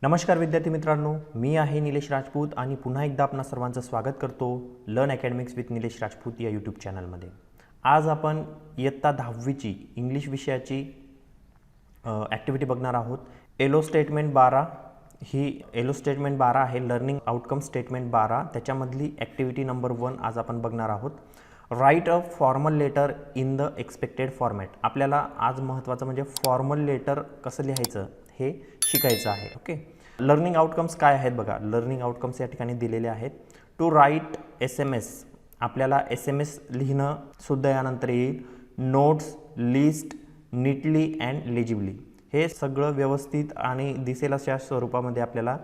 नमस्कार विद्यार्थी मित्रांनो, मी आहे निलेश राजपूत आणि पुन्हा एकदा आपणा सर्वांचं स्वागत करतो learn academics with Nilesh Rajput या यूट्यूब चॅनलमध्ये। आज आपण इयत्ता 10वीची इंग्लिश विषयाची ॲक्टिव्हिटी बघणार आहोत। एलो स्टेटमेंट 12 ही एलो स्टेटमेंट 12 आहे, लर्निंग आउटकम स्टेटमेंट 12 त्याच्यामधली ॲक्टिव्हिटी नंबर 1 आज आपण बघणार आहोत। Write a formal letter in the expected format. आपल्याला आज महत्त्वाचं म्हणजे फॉर्मल लेटर कसं लिहायचं हे शिकायचं आहे। ओके, लर्निंग आउटकम्स काय आहेत बघा। लर्निंग आउटकम्स या ठिकाणी दिलेले आहेत। टू राईट SMS, आपल्याला SMS लिहिणं सुद्धा यानंतर येईल। नोट्स, लिस्ट, नीटली अँड लेजिबली, हे सगळं व्यवस्थित आणि दिसेल अशा स्वरूपामध्ये आपल्याला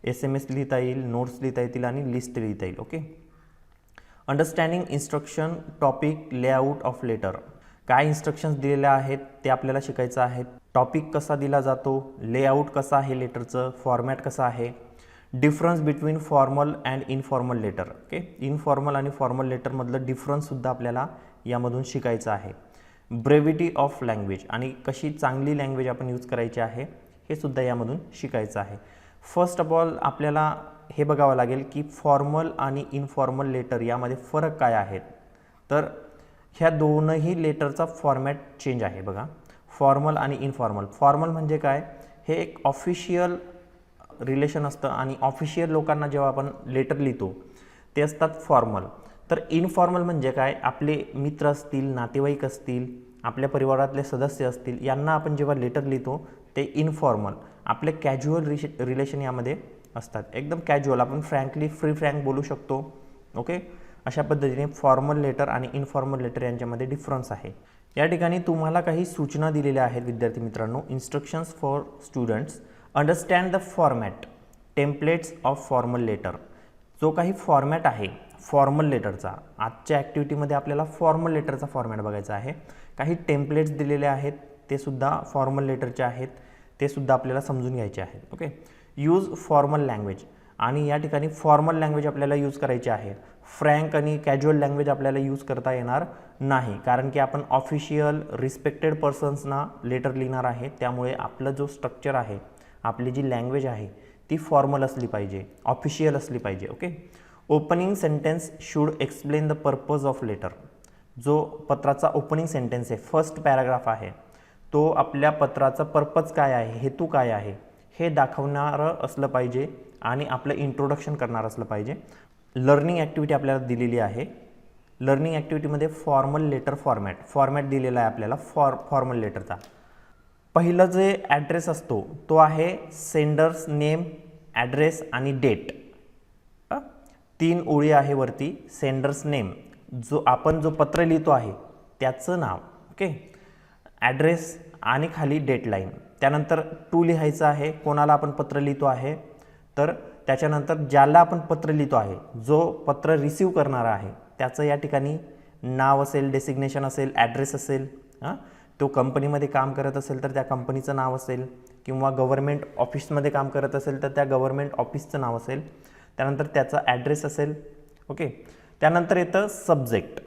SMS लिहिता येईल, नोट्स लिहिता येतील आणि लिस्ट लिहिता येईल। Okay, understanding instruction, topic, layout of letter, काय इन्स्ट्रक्शन्स दिलेल्या आहेत ते आपल्याला शिकायचं आहे। टॉपिक कसा दिला जातो, लेआउट कसा आहे लेटरचं, फॉर्मॅट कसा आहे, difference between formal and informal letter. Okay, informal आणि फॉर्मल लेटरमधलं डिफरन्ससुद्धा आपल्याला यामधून शिकायचं आहे। ब्रेविटी ऑफ लँग्वेज, आणि कशी चांगली लँग्वेज आपण यूज करायची आहे हे सुद्धा यामधून शिकायचं आहे। फर्स्ट ऑफ ऑल आपल्याला हे बघावं लागेल की फॉर्मल आणि इनफॉर्मल लेटर यामध्ये फरक काय आहेत। तर ह्या दोनही लेटरचा फॉर्मॅट चेंज आहे बघा, फॉर्मल आणि इनफॉर्मल। फॉर्मल म्हणजे काय, हे एक ऑफिशियल रिलेशन असतं आणि ऑफिशियल लोकांना जेव्हा आपण लेटर लिहितो ते असतात फॉर्मल। तर इनफॉर्मल म्हणजे काय, आपले मित्र असतील, नातेवाईक असतील, आपल्या परिवारातले सदस्य असतील, यांना आपण जेव्हा लेटर लिहितो ते इनफॉर्मल, आपले कॅज्युअल रिलेशन यामध्ये असतात, एकदम कॅज्युअल, आपण फ्रँकली फ्रँक बोलू शकतो। ओके, अशा पद्धतीने फॉर्मल लेटर आणि इनफॉर्मल लेटर यांच्यामध्ये डिफरन्स आहे। या ठिकाणी तुम्हाला काही सूचना दिलेल्या आहेत विद्यार्थी मित्रांनो। Instructions for students, understand the format, templates of formal letter. जो काही फॉर्मॅट आहे फॉर्मल लेटरचा, आजच्या ॲक्टिव्हिटीमध्ये आपल्याला फॉर्मल लेटरचा फॉर्मॅट बघायचा आहे। काही टेम्पलेट्स दिलेले आहेत ते सुद्धा फॉर्मल लेटरचे आहेत, ते सुद्धा आपल्याला समजून घ्यायचे आहेत। ओके, यूज फॉर्मल लँग्वेज, आणि या ठिकाणी फॉर्मल लँग्वेज आपल्याला यूज करायची आहे। फ्रँक आणि कॅज्युअल लँग्वेज आपल्याला यूज करता येणार नाही, कारण की आपण ऑफिशियल रिस्पेक्टेड पर्सन्सना लेटर लिहिणार आहे, त्यामुळे आपलं जो स्ट्रक्चर आहे, आपली जी लँग्वेज आहे ती फॉर्मल असली पाहिजे, ऑफिशियल असली पाहिजे। Okay, opening sentence should explain the purpose of letter. जो पत्राचा ओपनिंग सेंटेन्स आहे, फर्स्ट पॅराग्राफ आहे, तो आपल्या पत्राचा पर्पज काय आहे, हेतू काय आहे हे दाखवणारं असलं पाहिजे आणि आपलं इंट्रोडक्शन करणार असलं पाहिजे। लर्निंग ॲक्टिव्हिटी आपल्याला दिलेली आहे। लर्निंग ॲक्टिव्हिटीमध्ये फॉर्मल लेटर फॉर्मॅट दिलेला आहे आपल्याला फॉर्मल लेटरचा। पहिलं जे ॲड्रेस असतो तो आहे सेंडर्स नेम, ॲड्रेस आणि डेट। 3 ओळी आहे वरती, सेंडर्स नेम, जो आपण जो पत्र लिहितो आहे त्याचं नाव, ओके, ॲड्रेस आणि खाली डेटलाईन। त्यानंतर टू लिहायचं आहे, कोणाला आपण पत्र लिहितो आहे, तर त्याच्यानंतर ज्याला आपण पत्र लिहितो आहे, जो पत्र रिसीव करणारा आहे त्याचं या ठिकाणी नाव असेल, डेसिग्नेशन असेल, ॲड्रेस असेल, तो कंपनीमध्ये काम करत असेल तर त्या कंपनीचं नाव असेल, किंवा गव्हर्नमेंट ऑफिसमध्ये काम करत असेल तर त्या गव्हर्नमेंट ऑफिसचं नाव असेल, त्यानंतर त्याचा ॲड्रेस असेल। ओके, त्यानंतर येतं सब्जेक्ट,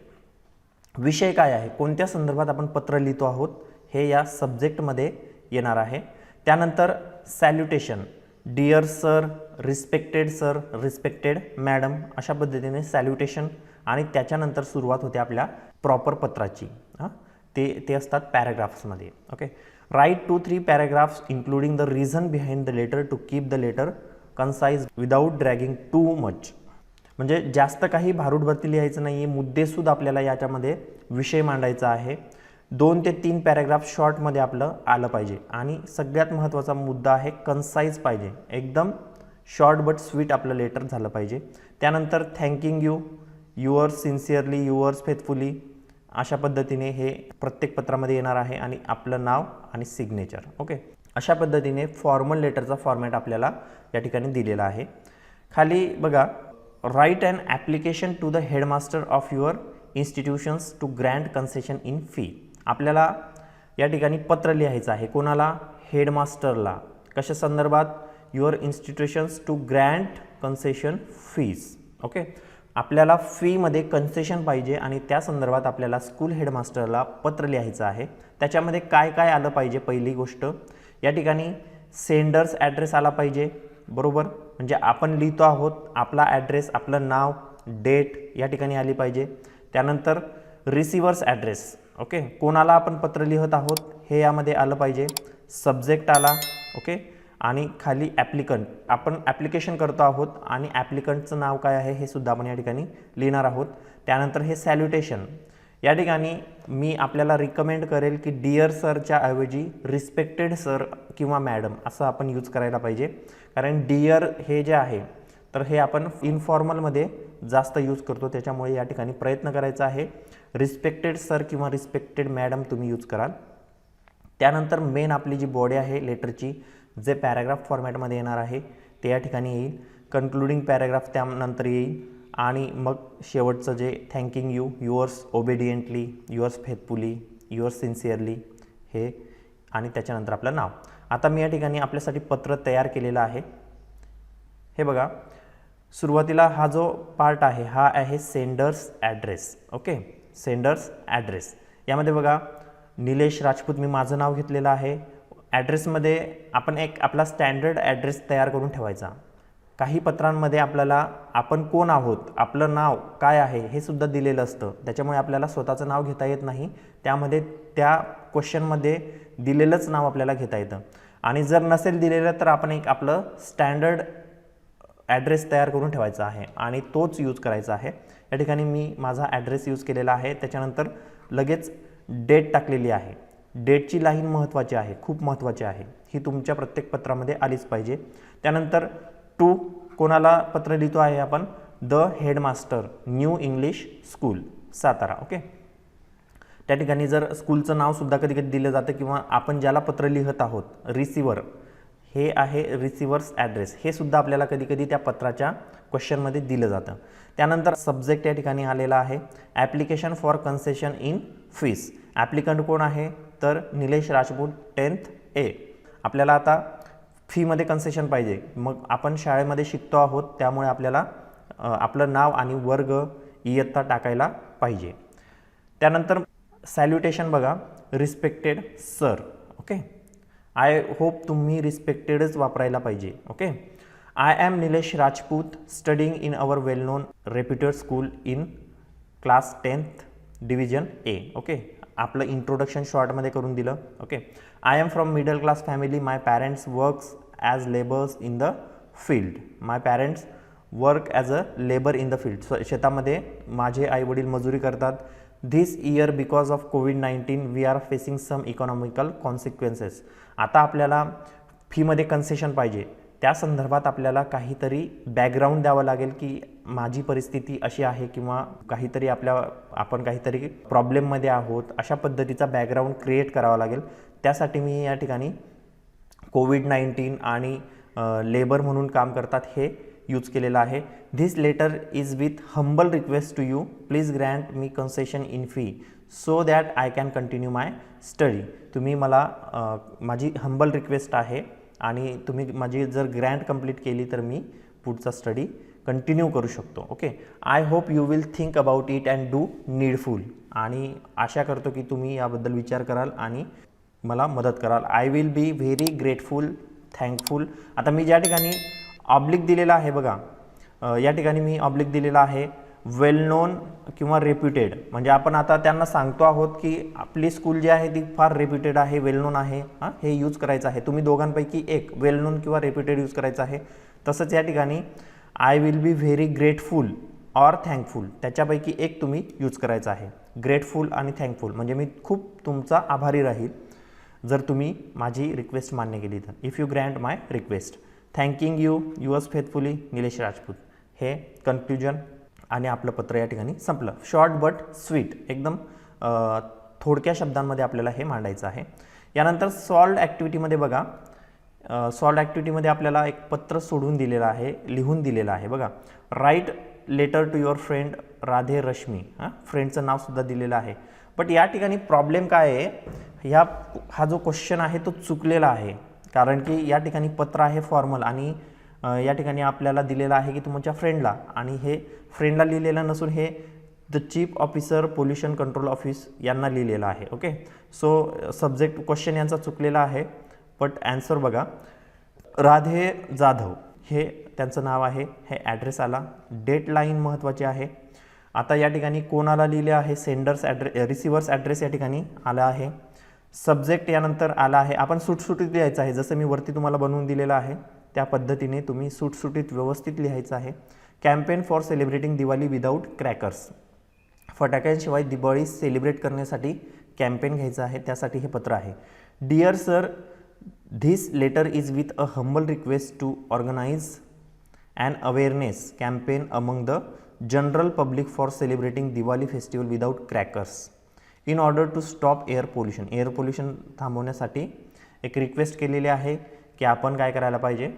विषय काय आहे, कोणत्या संदर्भात आपण पत्र लिहितो आहोत हे या सब्जेक्टमध्ये येणार आहे। त्यानंतर salutation, dear sir, respected sir, respected madam, अशा पद्धतीने सॅल्युटेशन, आणि त्याच्यानंतर सुरुवात होते आपल्या प्रॉपर पत्राची। ते असतात पॅराग्राफ्समध्ये। Okay, write 2-3 paragraphs including the reason behind the letter to keep the letter concise without dragging too much. म्हणजे जास्त काही भारूडभरती लिहायचं नाही आहे, मुद्देसूद आपल्याला याच्यामध्ये विषय मांडायचा आहे। 2 ते 3 पॅराग्राफ शॉर्टमध्ये आपलं आलं पाहिजे, आणि सगळ्यात महत्त्वाचा मुद्दा आहे कन्साइज पाहिजे, एकदम शॉर्ट बट स्वीट आपलं लेटर झालं पाहिजे। त्यानंतर thanking you, yours sincerely, yours faithfully, अशा पद्धतीने हे प्रत्येक पत्रामध्ये येणार आहे, आणि आपलं नाव आणि सिग्नेचर। ओके, अशा पद्धतीने फॉर्मल लेटरचा फॉर्मॅट आपल्याला या ठिकाणी दिलेला आहे। खाली बघा, write an application to the headmaster of your institutions to grant concession in fee. आपल्याला या ठिकाणी पत्र लिहायचं आहे, कोणाला, हेडमास्टरला, कशा संदर्भात, your institutions to grant concession fees. Okay, आपल्याला फीमध्ये कन्सेशन पाहिजे आणि त्या संदर्भात आपल्याला स्कूल हेडमास्टरला पत्र लिहायचं आहे। त्याच्यामध्ये काय काय आलं पाहिजे, पहिली गोष्ट या ठिकाणी सेंडर्स ॲड्रेस आला पाहिजे, बरोबर. म्हणजे आपण लिहितो आहोत आपला ॲड्रेस, आपलं नाव, डेट या ठिकाणी आली पाहिजे. त्यानंतर रिसिवर्स ॲड्रेस, ओके, कोणाला आपण पत्र लिहत आहोत हे यामध्ये आलं पाहिजे. सब्जेक्ट आला, ओके, आणि खाली ॲप्लिकंट, आपण ॲप्लिकेशन करतो आहोत आणि ॲप्लिकंटचं नाव काय आहे हे सुद्धा आपण या ठिकाणी लिहिणार आहोत. त्यानंतर हे सॅल्युटेशन, या ठिकाणी मी आपल्याला रिकमेंड करेल की डिअर सरच्या ऐवजी रिस्पेक्टेड सर किंवा मॅडम असं आपण यूज करायला पाहिजे. कारण डिअर हे जे आहे तर हे आपण इनफॉर्मलमध्ये जास्त यूज करतो, त्याच्यामुळे या ठिकाणी प्रयत्न करायचा आहे रिस्पेक्टेड सर किंवा रिस्पेक्टेड मॅडम तुम्ही यूज कराल. त्यानंतर मेन आपली जी बॉडी आहे लेटरची, जे पॅराग्राफ फॉर्मॅटमध्ये येणार आहे ते या ठिकाणी येईल. कन्क्लुडिंग पॅराग्राफ त्यानंतर येईल आणि मग शेवटचं जे thanking you, yours obediently, yours faithfully, yours sincerely हे, आणि त्याच्यानंतर आपलं नाव. आता मी या ठिकाणी आपल्यासाठी पत्र तयार केलेलं आहे. हे बघा, सुरुवातीला हा जो पार्ट आहे हा आहे sender's address, okay, sender's address. यामध्ये बघा निलेश राजपूत मी माझं नाव घेतलेलं आहे. ॲड्रेसमध्ये आपण एक आपला स्टँडर्ड ॲड्रेस तयार करून ठेवायचा. काही पत्रांमध्ये आपल्याला आपण कोण आहोत, आपलं नाव काय आहे हे सुद्धा दिलेलं असतं, त्याच्यामुळे आपल्याला स्वतःचं नाव घेता येत नाही. त्यामध्ये त्या क्वेश्चनमध्ये दिलेलंच नाव आपल्याला घेता येतं. आणि जर नसेल दिलेलं तर आपण एक आपलं स्टँडर्ड ॲड्रेस तयार करून ठेवायचा आहे आणि तोच यूज करायचा आहे. या ठिकाणी मी माझा ॲड्रेस यूज केलेला आहे. त्याच्यानंतर लगेच डेट टाकलेली आहे. डेटची लाईन महत्त्वाची आहे, खूप महत्त्वाची आहे, ही तुमच्या प्रत्येक पत्रामध्ये आलीच पाहिजे. त्यानंतर टू कोणाला पत्र लिहितो आहे आपण, the headmaster, new English school Satara, okay. त्या ठिकाणी जर स्कूलचं नावसुद्धा कधी कधी दिलं जातं किंवा आपण ज्याला पत्र लिहत आहोत रिसिवर, हे आहे रिसिवर्स ॲड्रेस, हे सुद्धा आपल्याला कधी कधी त्या पत्राच्या क्वेश्चनमध्ये दिलं जातं. त्यानंतर सब्जेक्ट या ठिकाणी आलेला आहे application for concession in fees. Applicant कोण आहे तर निलेश राजपूत 10th A. आपल्याला आता फीमध्ये कन्सेशन पाहिजे, मग आपण शाळेमध्ये शिकतो आहोत त्यामुळे आपल्याला आपलं नाव आणि वर्ग इयत्ता टाकायला पाहिजे. त्यानंतर सॅल्युटेशन बघा, respected sir, okay. I hope तुम्ही रिस्पेक्टेडच वापरायला पाहिजे, okay. I am Nilesh Rajput studying in our well non reputed school in class 10th division A, okay. आपलं इंट्रोडक्शन शॉर्टमध्ये करून दिलं, okay. I am from middle class family, my parents works as labours in the field. My parents work as a labour in the field. शेतामध्ये माझे आईवडील मजुरी करतात. This year because of COVID-19 we are facing some economical consequences. आता आपल्याला फीमध्ये concession पाहिजे, त्या संदर्भात आपल्याला काहीतरी बॅकग्राऊंड द्यावं लागेल की माझी परिस्थिती अशी आहे किंवा काहीतरी आपण काहीतरी प्रॉब्लेममध्ये आहोत, अशा पद्धतीचा बॅकग्राऊंड क्रिएट करावा लागेल. त्यासाठी मी या ठिकाणी COVID-19 आणि लेबर म्हणून काम करतात हे यूज केलेलं आहे. This letter is with humble request to you, please grant me concession in fee so that I can continue my study. तुम्ही मला माझी हंबल रिक्वेस्ट आहे आणि तुम्ही माझी जर ग्रँट कंप्लीट केली तर मी पुढचा स्टडी कंटिन्यू करू शकतो, okay. I hope you will think about it and do needful. आणि आशा करतो की तुम्ही याबद्दल विचार कराल आणि मला मदत कराल. I will be very grateful, thankful. आता मी ज्या ठिकाणी ऑब्लिक दिलेला आहे बघा, या ठिकाणी मी ऑब्लिक दिलेला आहे वेल नोन किंवा रेप्युटेड. म्हणजे आपण आता त्यांना सांगतो आहोत की आपली स्कूल जी आहे ती फार रेप्युटेड आहे, वेल नोन आहे, हां, हे यूज करायचं आहे. तुम्ही दोघांपैकी एक वेल नोन किंवा रेप्युटेड यूज करायचं आहे. तसंच या ठिकाणी I will be very grateful or thankful, त्याच्यापैकी एक तुम्ही यूज करायचं आहे. ग्रेटफुल आणि थँकफुल म्हणजे मी खूप तुमचा आभारी राहील जर तुम्ही माझी रिक्वेस्ट मान्य केली तर. If you grant my request. Thanking you, yours faithfully Nilesh Rajput. हे कन्क्ल्युजन आणि आपलं पत्र या ठिकाणी संपलं. शॉर्ट बट स्वीट, एकदम थोडक्या शब्दांमध्ये आपल्याला हे मांडायचं आहे. यानंतर सॉल्व्ड ॲक्टिव्हिटीमध्ये बघा, सॉल्व्ड ॲक्टिव्हिटीमध्ये आपल्याला एक पत्र सोडून दिलेलं आहे, लिहून दिलेलं आहे बघा. Write letter to your friend Radhe Rashmi. फ्रेंडचं नावसुद्धा दिलेलं आहे. बट या ठिकाणी प्रॉब्लेम काय आहे, हा जो क्वेश्चन आहे तो चुकलेला आहे. कारण की या ठिकाणी पत्र आहे फॉर्मल आणि या ठिकाणी आपल्याला दिलेलं आहे की तुमच्या फ्रेंडला, आणि हे फ्रेंडला लिहिलेलं नसून हे the chief officer pollution control office यांना लिहिलेलं आहे, ओके. सो सब्जेक्ट क्वेश्चन यांचा चुकलेला आहे. बट ॲन्सर बघा, राधे जाधव हे त्यांचं नाव आहे, हे ॲड्रेस आला. डेटलाईन महत्त्वाची आहे. आता या ठिकाणी कोणाला लिहिले आहे, सेंडर्स रिसिवर्स ॲड्रेस या ठिकाणी आला आहे. सब्जेक्ट यानंतर आला आहे. आपण सुटसुटीत लिहायचं आहे, जसं मी वरती तुम्हाला बनवून दिलेलं आहे त्या पद्धतीने तुम्ही सुटसुटीत व्यवस्थित लिहायचं आहे. Campaign for celebrating Diwali without crackers, फटाक्यांशिवाय दिवाळी सेलिब्रेट करण्यासाठी कॅम्पेन घ्यायचं आहे, त्यासाठी हे पत्र आहे. Dear sir, this letter is with a humble request to organise and awareness campaign among the general public for celebrating Diwali festival without crackers in order to stop air pollution. Air pollution थांबवण्यासाठी एक request केलेली आहे की आपण काय करायला पाहिजे,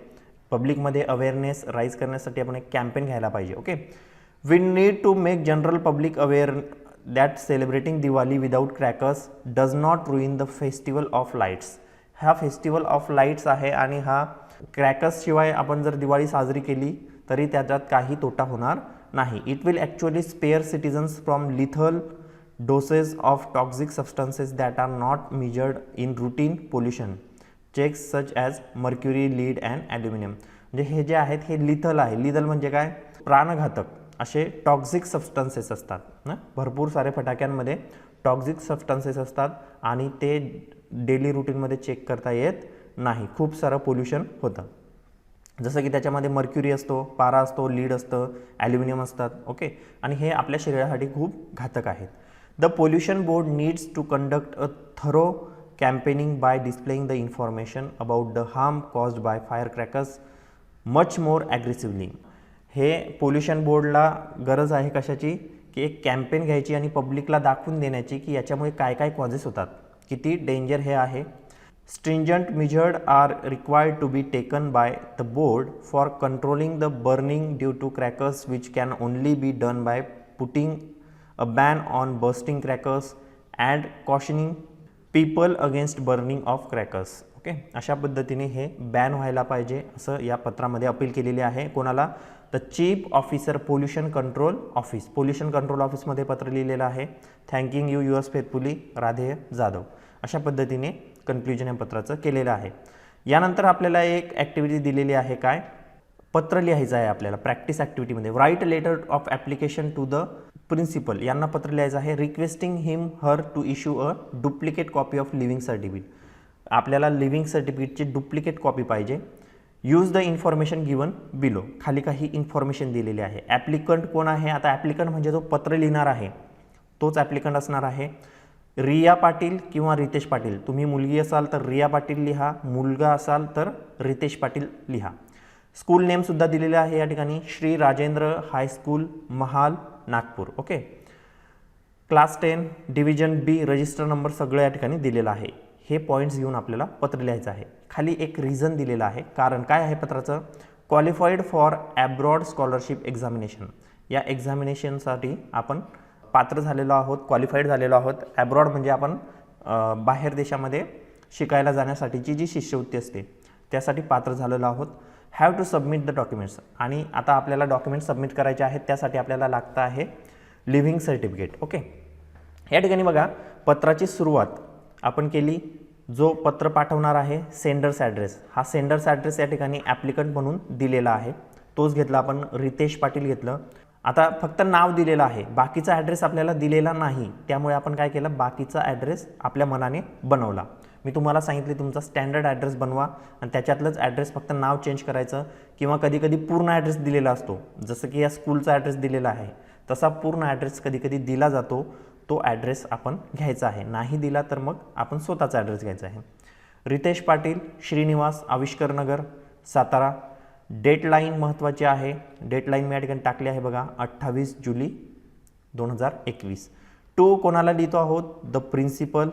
पब्लिकमध्ये awareness rise करण्यासाठी आपण एक कॅम्पेन घ्यायला पाहिजे. Okay, we need to make general public aware that celebrating Diwali without crackers does not ruin the festival of lights. हा फेस्टिवल ऑफ लाईट्स आहे आणि हा क्रॅकर्सशिवाय आपण जर दिवाळी साजरी केली तरी त्याच्यात काही तोटा होणार नाही. It will actually spare citizens from lethal doses of toxic substances that are not measured in routine pollution checks such as mercury, lead and aluminium. म्हणजे हे जे आहेत हे लिथल आहे. लिथल म्हणजे काय, प्राणघातक असे टॉक्सिक सबस्टन्सेस असतात ना. भरपूर सारे फटाक्यांमध्ये टॉक्सिक सबस्टन्सेस असतात आणि ते डेली रुटीनमध्ये चेक करता येत नाही. खूप सारं पोल्युशन होतं, जसं की त्याच्यामध्ये मर्क्युरी असतो, पारा असतो, लीड असतं, ॲल्युमिनियम असतात. ओके, आणि हे आपल्या शरीरासाठी खूप घातक आहेत. The pollution board needs to conduct a thorough campaigning by displaying the information about the harm caused by firecrackers much more aggressively. हे पोल्युशन बोर्डला गरज आहे कशाची, की एक कॅम्पेन घ्यायची आणि पब्लिकला दाखवून देण्याची की याच्यामुळे काय काय कॉजेस होतात, किती डेंजर हे आहे. Stringent measured are required to be taken by the board for controlling the burning due to crackers which can only be done by putting a ban on bursting crackers and cautioning people against burning of crackers. Okay, अशा पद्धतीने हे ban व्हायला पाहिजे असं या पत्रामध्ये appeal केलेली आहे. कोणाला, the chief officer pollution control office. Pollution control ऑफिसमध्ये पत्र लिहिलेलं आहे. Thanking you yours faithfully Radhe Jadhav. अशा पद्धतीने कन्क्ल्युजन या पत्राचं केलेलं आहे. यानंतर आपल्याला एक ॲक्टिव्हिटी दिलेली आहे, काय, पत्र लिहायचं आहे आपल्याला प्रॅक्टिस ॲक्टिव्हिटीमध्ये. Write letter of application to the principal. यांना पत्र लिहायचं आहे. Requesting him her to issue a duplicate copy of living certificate. आपल्याला लिव्हिंग सर्टिफिकेटची डुप्लिकेट कॉपी पाहिजे. Use the information given below. खाली काही इन्फॉर्मेशन दिलेली आहे. ॲप्लिकंट कोण आहे, आता ॲप्लिकंट म्हणजे जो पत्र लिहिणार आहे तोच ॲप्लिकंट असणार आहे. रिया पाटील किंवा रितेश पाटील. तुम्ही मुलगी असाल तर रिया पाटील लिहा, मुलगा असाल तर रितेश पाटील लिहा. स्कूल नेमसुद्धा दिलेले आहे या ठिकाणी, Shri Rajendra high school Mahal Nagpur. Okay, class 10 division बी, रजिस्टर नंबर सगळं या ठिकाणी दिलेलं आहे. हे पॉईंट्स घेऊन आपल्याला पत्र लिहायचं आहे. खाली एक रिझन दिलेलं आहे, कारण काय आहे पत्राचं, qualified for abroad scholarship examination. या एक्झामिनेशनसाठी आपण पात्र झालेलो आहोत, क्वालिफाईड झालेलो आहोत. ॲब्रॉड म्हणजे आपण बाहेर देशामध्ये शिकायला जाण्यासाठीची जी शिष्यवृत्ती असते त्यासाठी पात्र झालेलो आहोत. Have to submit the documents. आणि आता आपल्याला डॉक्युमेंट्स सबमिट करायचे आहेत, त्यासाठी आपल्याला लागतं आहे लिव्हिंग सर्टिफिकेट. ओके, या ठिकाणी बघा पत्राची सुरुवात आपण केली. जो पत्र पाठवणार आहे सेंडर्स ॲड्रेस, हा सेंडर्स ॲड्रेस या ठिकाणी ॲप्लिकंट म्हणून दिलेला आहे, तोच घेतला आपण, रितेश पाटील घेतलं. आता फक्त नाव दिलेलं आहे, बाकीचा ॲड्रेस आपल्याला दिलेला नाही, त्यामुळे आपण काय केलं, बाकीचा ॲड्रेस आपल्या मनाने बनवला. मी तुम्हाला सांगितले तुमचा स्टँडर्ड ॲड्रेस बनवा आणि त्याच्यातलंच ॲड्रेस फक्त नाव चेंज करायचं, किंवा कधी कधी पूर्ण ॲड्रेस दिलेला असतो, जसं की या स्कूलचा ॲड्रेस दिलेला आहे तसा पूर्ण ॲड्रेस कधी कधी दिला जातो, तो ॲड्रेस आपण घ्यायचा आहे. नाही दिला तर मग आपण स्वतःचा ॲड्रेस घ्यायचा आहे. रितेश पाटील, श्रीनिवास, आविष्कर नगर, सातारा. डेटलाईन महत्त्वाची आहे. डेटलाईन मी या ठिकाणी टाकली आहे बघा, 28 जुलै 2021. टू कोणाला लिहितो आहोत, the principal,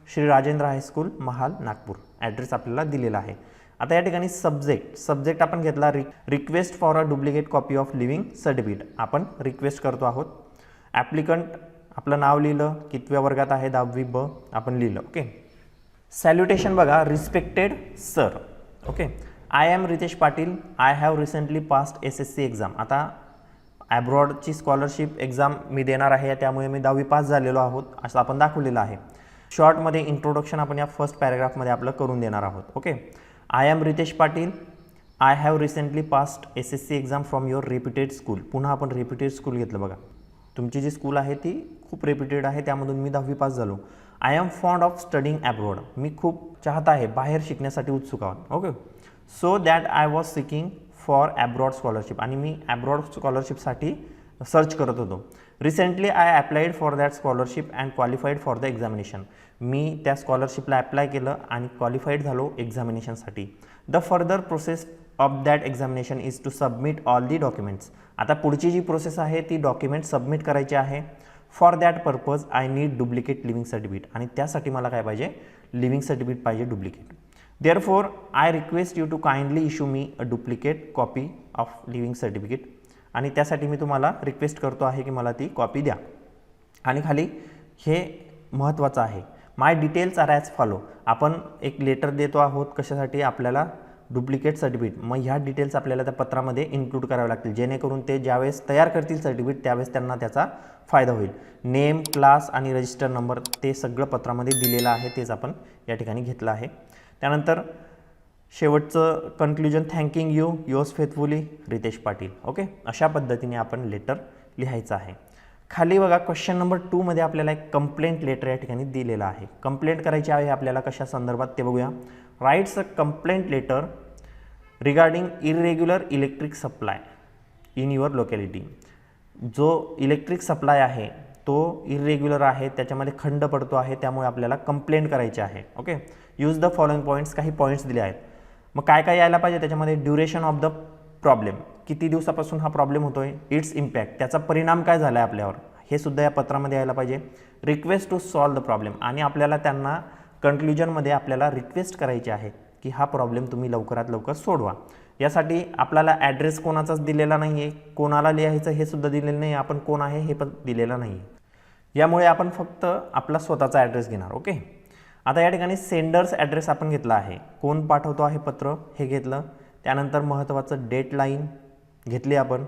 Shri Rajendra high school Mahal Nagpur. Address आपल्याला दिलेला आहे. आता या ठिकाणी सब्जेक्ट आपण घेतला request for a duplicate copy of living certificate. आपण रिक्वेस्ट करतो आहोत. ॲप्लिकंट आपलं नाव लिहिलं, कितव्या वर्गात आहे, 10वी ब आपण लिहिलं. ओके, सॅल्युटेशन बघा, respected sir. Okay, I am Ritesh Patil, I have recently passed SSC exam. आता ॲब्रॉडची स्कॉलरशिप एक्झाम मी देणार आहे, त्यामुळे मी 10वी पास झालेलो आहोत असं आपण दाखवलेलं आहे. शॉर्टमध्ये इंट्रोडक्शन आपण या फर्स्ट पॅरेग्राफमध्ये आपलं करून देणार आहोत. Okay, I am Ritesh Patil, I have recently passed SSC exam from your reputed school. पुन्हा आपण रेप्युटेड स्कूल घेतलं बघा. तुमची जी स्कूल आहे ती खूप रेप्युटेड आहे, त्यामधून मी 10वी पास झालो. I am fond of studying abroad. मी खूप चाहत आहे, बाहेर शिकण्यासाठी उत्सुक आहे. Okay. So that I was seeking for abroad scholarship. आणि मी ॲब्रॉड स्कॉलरशिपसाठी सर्च करत होतो. Recently I applied for that scholarship and qualified for the examination. मी त्या स्कॉलरशिपला ॲप्लाय केलं आणि क्वालिफाईड झालो एक्झामिनेशनसाठी. The further process of that examination is to submit all the documents. आता पुढची जी प्रोसेस आहे ती डॉक्युमेंट सबमिट करायची आहे. For that purpose I need duplicate living certificate. आणि त्यासाठी मला काय पाहिजे, लिव्हिंग सर्टिफिकेट पाहिजे duplicate. Therefore I request you to kindly issue me a duplicate copy of living certificate. आणि त्यासाठी मी तुम्हाला रिक्वेस्ट करतो आहे की मला ती कॉपी द्या. आणि खाली हे महत्त्वाचं आहे, माय डिटेल्स आर ॲज फॉलो. आपण एक लेटर देतो आहोत कशासाठी, आपल्याला डुप्लिकेट सर्टिफिकेट. मग ह्या डिटेल्स आपल्याला त्या पत्रामध्ये इन्क्लूड करावे लागतील, जेणेकरून ते ज्यावेळेस तयार करतील सर्टिफिकेट त्यावेळेस त्यांना त्याचा फायदा होईल. नेम, क्लास आणि रजिस्टर नंबर ते सगळं पत्रामध्ये दिलेलं आहे, तेच आपण या ठिकाणी घेतलं आहे. त्यानंतर शेवटचं conclusion, thanking you yours faithfully Ritesh Patil. Okay, अशा पद्धतीने आपण लेटर लिहायचं आहे. खाली बघा क्वेश्चन नंबर 2 मध्ये आपल्याला एक कंप्लेंट लेटर या ठिकाणी दिलेलं आहे. कंप्लेंट करायची आहे आपल्याला कशा संदर्भात ते बघूया. Writes a complaint letter regarding irregular electric supply in your locality. जो इलेक्ट्रिक सप्लाय आहे तो इरेग्युलर आहे, त्याच्यामध्ये खंड पडतो आहे, त्यामुळे आपल्याला कंप्लेंट करायची आहे. Okay. Use the following points. काही पॉईंट्स दिले आहेत. मग काय काय यायला पाहिजे त्याच्यामध्ये, ड्युरेशन ऑफ द प्रॉब्लेम, किती दिवसापासून हा प्रॉब्लेम होतोय, इट्स इम्पॅक्ट, त्याचा परिणाम काय झाला आहे आपल्यावर, हे सुद्धा या पत्रामध्ये यायला पाहिजे. Request to solve the problem. आणि आपल्याला त्यांना कन्क्ल्युजनमध्ये आपल्याला रिक्वेस्ट करायची आहे की हा प्रॉब्लेम तुम्ही लवकरात लवकर सोडवा. यासाठी आपल्याला ॲड्रेस कोणाचाच दिलेला नाही आहे, कोणाला लिहायचं हे सुद्धा दिलेलं नाही, आपण कोण आहे हे पण दिलेलं नाही आहे. यामुळे आपण फक्त आपला स्वतःचा ॲड्रेस घेणार. ओके. आता या ठिकाणी सेंडर्स ॲड्रेस आपण घेतला आहे, कोण पाठवतो आहे पत्र हे घेतलं. त्यानंतर महत्त्वाचं डेडलाईन घेतली आपण.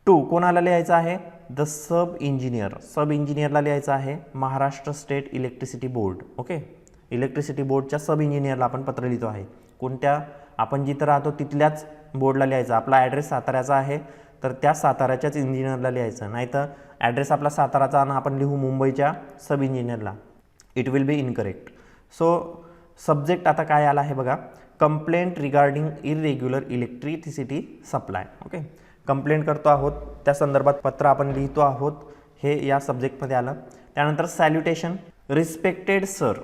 2 कोणाला लिहायचं आहे, द सब इंजिनियर. सब इंजिनियरला लिहायचं आहे, Maharashtra state electricity board. Okay. Electricity बोर्डच्या सब इंजिनियरला आपण पत्र लिहितो आहे. कोणत्या, आपण जिथं राहतो तिथल्याच बोर्डला लिहायचं. आपला ॲड्रेस साताऱ्याचा आहे तर त्या साताऱ्याच्याच इंजिनियरला लिहायचं. नाहीतर ॲड्रेस आपला साताराचा आणि आपण लिहू मुंबईच्या सब इंजिनियरला, it will be incorrect. So subject आता काय आला आहे बघा, complaint regarding irregular electricity supply. Okay. Complaint करतो आहोत, त्या संदर्भात पत्र आपण लिहितो आहोत, हे या सब्जेक्टमध्ये आलं. त्यानंतर salutation. Respected sir,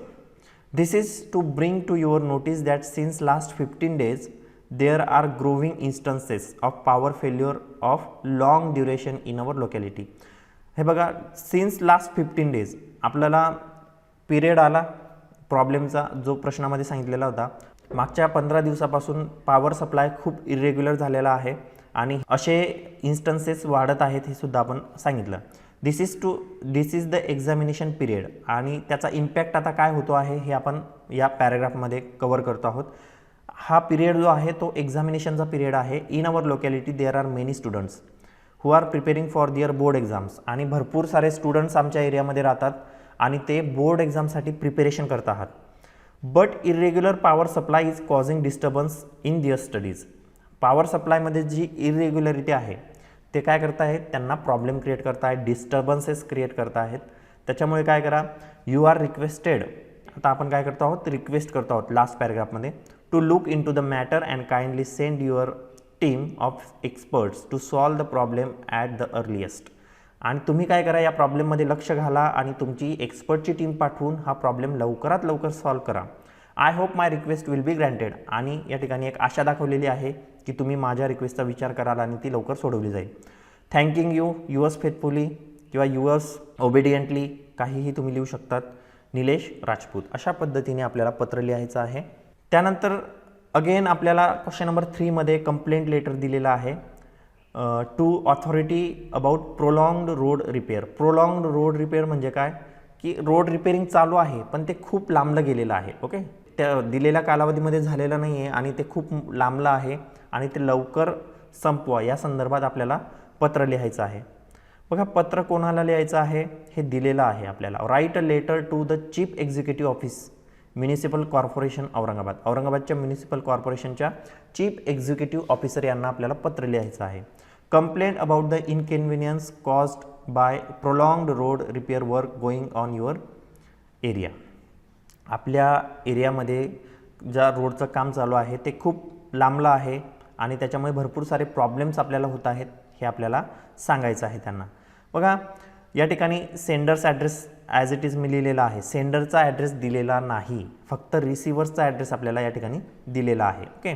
this is to bring to your notice that since last 15 days there are growing instances of power failure of long duration in our locality. हे बघा, सिन्स लास्ट 15 days आपल्याला पिरियड आला प्रॉब्लेमचा, जो प्रश्नामध्ये सांगितलेला होता. मागच्या 15 दिवसापासून पॉवर सप्लाय खूप इरेग्युलर झालेला आहे आणि असे इन्स्टन्सेस वाढत आहेत हे सुद्धा आपण सांगितलं. दिस इज द एक्झामिनेशन पिरियड. आणि त्याचा इम्पॅक्ट आता काय होतो आहे हे आपण या पॅराग्राफमध्ये कव्हर करतो आहोत. हा पिरियड जो आहे तो एक्झामिनेशनचा पिरियड आहे. In our locality there are many students who are preparing for their board exams. आणि भरपूर सारे स्टुडंट्स आमच्या एरियामध्ये राहतात आणि ते बोर्ड एक्झामसाठी प्रिपेरेशन करत आहात. But irregular power supply is causing disturbance in their studies. Power सप्लायमध्ये जी इरेग्युलरिटी आहे ते काय करत आहेत, त्यांना प्रॉब्लेम क्रिएट करत आहेत, डिस्टर्बन्सेस क्रिएट करत आहेत. त्याच्यामुळे काय करा, यू आर रिक्वेस्टेड. आता आपण काय करतो आहोत, रिक्वेस्ट करतो आहोत लास्ट पॅराग्राफमध्ये, to look into the matter and kindly send your team of experts to solve the problem at the earliest. आणि तुम्ही काय करा, या प्रॉब्लेममध्ये लक्ष घाला आणि तुमची एक्सपर्टची टीम पाठवून हा प्रॉब्लेम लवकरात लवकर सॉल्व करा. I hope my request will be granted. आणि या ठिकाणी एक आशा दाखवलेली आहे की तुम्ही माझ्या रिक्वेस्टचा विचार कराल आणि ती लवकर सोडवली जाईल. थँकिंग यू युअर्स फेथफुली किंवा युअर्स ओबिडियंटली, काहीही तुम्ही लिहू शकतात, निलेश राजपूत. अशा पद्धतीने आपल्याला पत्र लिहायचं आहे. त्यानंतर अगेन आपल्याला क्वेश्चन नंबर 3 मध्ये कंप्लेंट लेटर दिलेला आहे. To authority about prolonged road repair. Prolonged road repair म्हणजे काय, की रोड रिपेअरिंग चालू आहे पण ते खूप लांबलं गेलेलं आहे. ओके. त्या दिलेल्या कालावधीमध्ये झालेलं नाही आहे आणि ते खूप लांबलं आहे आणि ते लवकर संपवा, या संदर्भात आपल्याला पत्र लिहायचं आहे. बघा, पत्र कोणाला लिहायचं आहे हे दिलेलं आहे आपल्याला. Write a letter to the chief executive office municipal corporation Aurangabad, औरंगाबादच्या म्युनिसिपल कॉर्पोरेशनच्या चीफ एक्झिक्युटिव्ह ऑफिसर यांना आपल्याला पत्र लिहायचं आहे. Complaint about the inconvenience caused bye प्रोलॉंग्ड road repair work going on your area. आपल्या एरियामध्ये ज्या रोडचं काम चालू आहे ते खूप लांबलं आहे आणि त्याच्यामुळे भरपूर सारे प्रॉब्लेम्स आपल्याला होत आहेत, हे आपल्याला सांगायचं आहे त्यांना. बघा या ठिकाणी sender's address as it is मी लिहिलेला आहे. सेंडरचा ॲड्रेस दिलेला नाही, फक्त रिसिव्हर्सचा ॲड्रेस आपल्याला या ठिकाणी दिलेला आहे. ओके,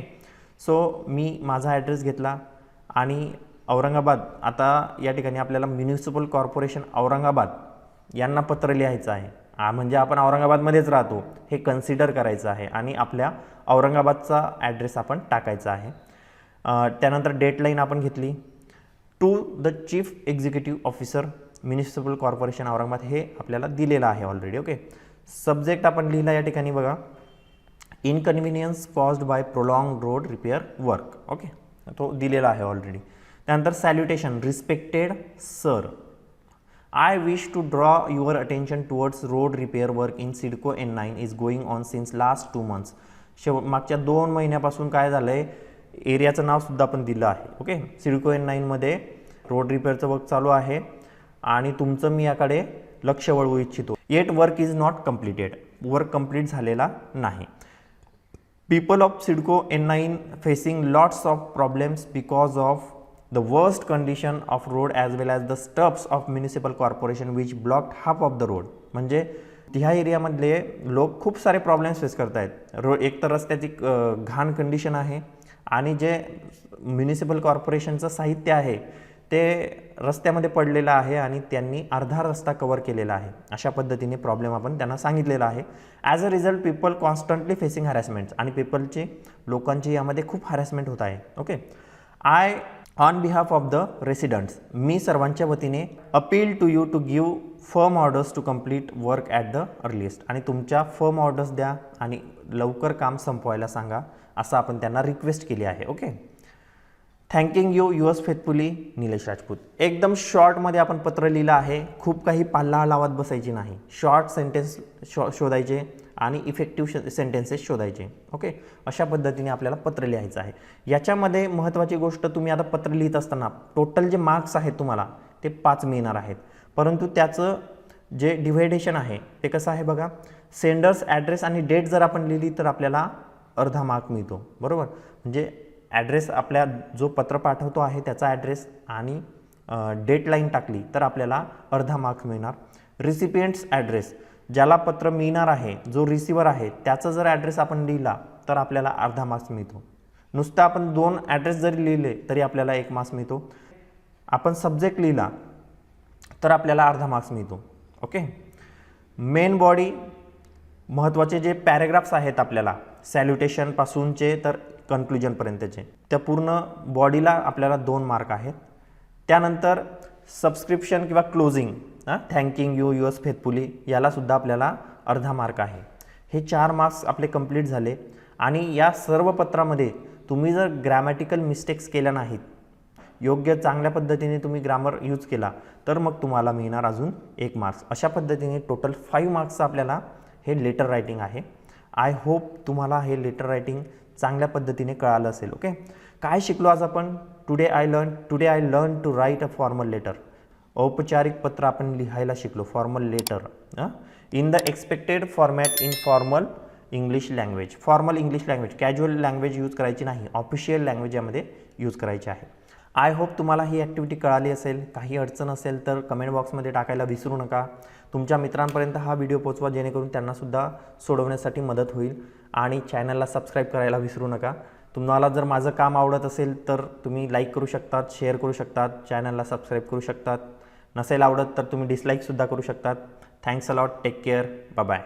सो मी माझा ॲड्रेस घेतला आणि औरंगाबाद, आता या ठिकाणी आपल्याला म्युनिसिपल कॉर्पोरेशन औरंगाबाद यांना पत्र लिहायचं आहे. म्हणजे आपण औरंगाबादमध्येच राहतो हे कन्सिडर करायचं आहे आणि आपल्या औरंगाबादचा ॲड्रेस आपण टाकायचा आहे. त्यानंतर डेटलाईन आपण घेतली. To the chief executive officer municipal corporation Aurangabad हे आपल्याला दिलेलं आहे ऑलरेडी. ओके, सब्जेक्ट आपण लिहिला या ठिकाणी बघा, inconvenience caused by prolong road repair work. Okay, तो दिलेला आहे ऑलरेडी. त्यानंतर salutation, respected sir, I wish to draw your attention towards road repair work in CIDCO N9 is going on since last 2 months. मागच्या 2 महिन्यापासून काय झालं आहे, एरियाचं नावसुद्धा आपण दिलं आहे. ओके, सिडको N9मध्ये रोड रिपेअरचं वर्क चालू आहे आणि तुमचं मी याकडे लक्ष वळवू इच्छितो. Eight work is not completed, work complete झालेला नाही. People of CIDCO N9 facing lots of problems because of the worst condition of road as well as the stubs of municipal corporation which blocked half of the road. म्हणजे ह्या एरियामधले लोक खूप सारे problems face करत आहेत. एक तर रस्त्याची घाण कंडिशन आहे आणि जे म्युनिसिपल कॉर्पोरेशनचं साहित्य आहे ते रस्त्यामध्ये पडलेलं आहे आणि त्यांनी अर्धा रस्ता कव्हर केलेला आहे. अशा पद्धतीने प्रॉब्लेम आपण त्यांना सांगितलेला आहे. As a result people constantly facing harassments, आणि पीपलची लोकांची यामध्ये खूप हॅरॅसमेंट होत आहे. Okay, I on behalf of the residents, मी सर्वांच्या वतीने appeal to you to give firm orders to complete work at the earliest, आणि तुमच्या फर्म ऑर्डर्स द्या आणि लवकर काम संपवायला सांगा असं आपण त्यांना रिक्वेस्ट केली आहे. Okay, thanking you yours faithfully Nilesh Rajput. एकदम शॉर्टमध्ये आपण पत्र लिहिलं आहे, खूप काही पाल्ला लावत बसायची नाही. शॉर्ट सेंटेन्स शोधायचे आणि इफेक्टिव्ह सेंटेन्सेस शोधायचे. ओके, अशा पद्धतीने आपल्याला पत्र लिहायचं आहे. याच्यामध्ये महत्त्वाची गोष्ट, तुम्ही आता पत्र लिहित असताना टोटल जे मार्क्स आहेत तुम्हाला ते 5 मिळणार आहेत, परंतु त्याचं जे डिव्हायडेशन आहे ते कसं आहे बघा. सेंडर्स ॲड्रेस आणि डेट जर आपण लिहिली तर आपल्याला अर्धा मार्क मिळतो, बरोबर. म्हणजे ॲड्रेस आपल्या जो पत्र पाठवतो आहे त्याचा ॲड्रेस आणि डेटलाईन टाकली तर आपल्याला अर्धा मार्क मिळणार. रिसिपियंट्स ॲड्रेस, ज्याला पत्र मिळणार आहे जो रिसिव्हर आहे त्याचा जर ॲड्रेस आपण लिहिला तर आपल्याला अर्धा मार्क्स मिळतो. नुसतं आपण 2 ॲड्रेस जरी लिहिले तरी आपल्याला 1 मार्क्स मिळतो. आपण सब्जेक्ट लिहिला तर आपल्याला अर्धा मार्क्स मिळतो. ओके, मेन बॉडी, महत्त्वाचे जे पॅरेग्राफ्स आहेत आपल्याला सॅल्युटेशनपासूनचे तर कन्क्लुजनपर्यंतचे, त्या पूर्ण बॉडीला आपल्याला 2 मार्क आहेत. त्यानंतर सबस्क्रिप्शन किंवा closing, thanking you yours faithfully, यालासुद्धा आपल्याला अर्धा मार्क आहे. हे 4 मार्क्स आपले कंप्लीट झाले. आणि या सर्व पत्रामध्ये तुम्ही जर ग्रॅमॅटिकल मिस्टेक्स केल्या नाहीत, योग्य चांगल्या पद्धतीने तुम्ही ग्रामर यूज केला तर मग तुम्हाला मिळणार अजून 1 मार्क्स. अशा पद्धतीने टोटल 5 मार्क्सचं आपल्याला हे लेटर रायटिंग आहे. आय होप तुम्हाला हे लेटर रायटिंग चांगल्या पद्धतीने कळालं असेल. ओके, काय शिकलो आज आपण? Today I learn to write a formal letter. औपचारिक पत्र आपण लिहायला शिकलो, formal letter in the expected format in formal English language. Formal English language, casual language use करायची नाही, ऑफिशियल लँग्वेज यामध्ये यूज करायची आहे. आय होप तुम्हाला ही ॲक्टिव्हिटी कळाली असेल. काही अडचण असेल तर कमेंट बॉक्समध्ये टाकायला विसरू नका. तुमच्या मित्रांपर्यंत हा व्हिडिओ पोचवा जेणेकरून त्यांनासुद्धा सोडवण्यासाठी मदत होईल. आणि चॅनलला सबस्क्राईब करायला विसरू नका. तुम्हाला जर माझं काम आवडत असेल तर तुम्ही लाईक करू शकतात, शेअर करू शकतात, चॅनलला सबस्क्राईब करू शकतात. नसेल आवडत तर तुम्ही डिसलाईकसुद्धा करू शकतात. Thanks a lot, take care, bye bye.